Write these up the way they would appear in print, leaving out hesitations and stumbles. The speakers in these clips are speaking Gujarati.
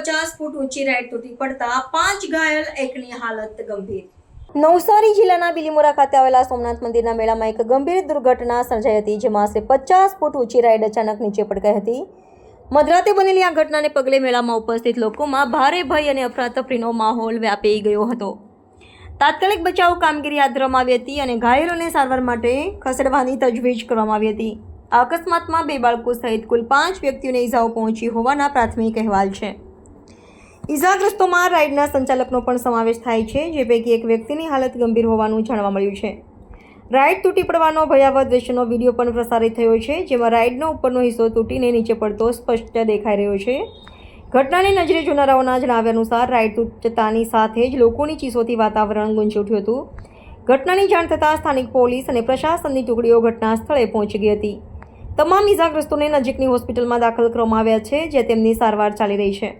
50 ફૂટ ઊંચી રાઈડ તૂટી પડતા 5 ઘાયલ, એકની હાલત ગંભીર. નવસારી જિલ્લાના બિલીમોરા ખાતે આવેલા સોમનાથ મંદિરના મેળામાં એક ગંભીર દુર્ઘટના સર્જાઈ હતી, જેમાં આશરે 50 ફૂટ ઊંચી રાઈડ અચાનક નીચે પડી હતી. મધરાતે બનેલી આ ઘટનાને પગલે મેળામાં ઉપસ્થિત લોકોમાં ભારે ભય અને અફરાતફરીનો માહોલ વ્યાપી ગયો હતો. તાત્કાલિક બચાવ કામગીરી હાથ ધરવામાં આવી હતી અને ઘાયલોને સારવાર માટે ખસેડવાની તજવીજ કરવામાં આવી હતી. આ અકસ્માતમાં 2 બાળકો સહિત કુલ 5 વ્યક્તિઓને ઈજાઓ પહોંચી હોવાના પ્રાથમિક અહેવાલ છે. ઈજાગ્રસ્તોમાં રાઇડના સંચાલકનો પણ સમાવેશ થાય છે, જે પૈકી એક વ્યક્તિની હાલત ગંભીર હોવાનું જાણવા મળ્યું છે. રાઇડ તૂટી પડવાનો ભયાવહ દ્રશ્યનો વિડીયો પણ પ્રસારિત થયો છે, જેમાં રાઇડનો ઉપરનો હિસ્સો તૂટીને નીચે પડતો સ્પષ્ટ દેખાઈ રહ્યો છે. ઘટનાને નજરે જોનારાઓના જણાવ્યા અનુસાર રાઇડ તૂટતાની સાથે જ લોકોની ચીસોથી વાતાવરણ ગુંજી ઉઠ્યું હતું. ઘટનાની જાણ થતાં સ્થાનિક પોલીસ અને પ્રશાસનની ટુકડીઓ ઘટના સ્થળે પહોંચી ગઈ હતી. તમામ ઈજાગ્રસ્તોને નજીકની હોસ્પિટલમાં દાખલ કરવામાં આવ્યા છે, જ્યાં તેમની સારવાર ચાલી રહી છે.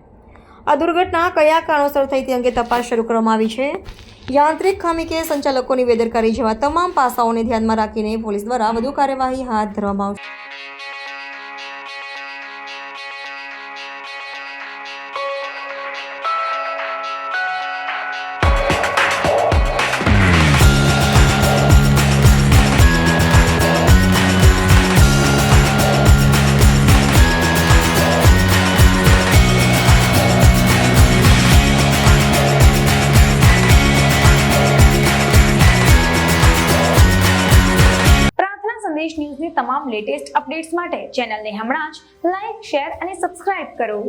આ દુર્ઘટના કયા કારણોસર થઈ તે અંગે તપાસ શરૂ કરવામાં આવી છે. યાંત્રિક ખામી કે સંચાલકોની બેદરકારી જેવા તમામ પાસાઓને ધ્યાનમાં રાખીને પોલીસ દ્વારા વધુ કાર્યવાહી હાથ ધરવામાં આવશે. સંદેશ ન્યૂઝની તમામ લેટેસ્ટ અપડેટ્સ માટે ચેનલને હમણાં જ લાઇક, શેર અને સબસ્ક્રાઇબ કરો.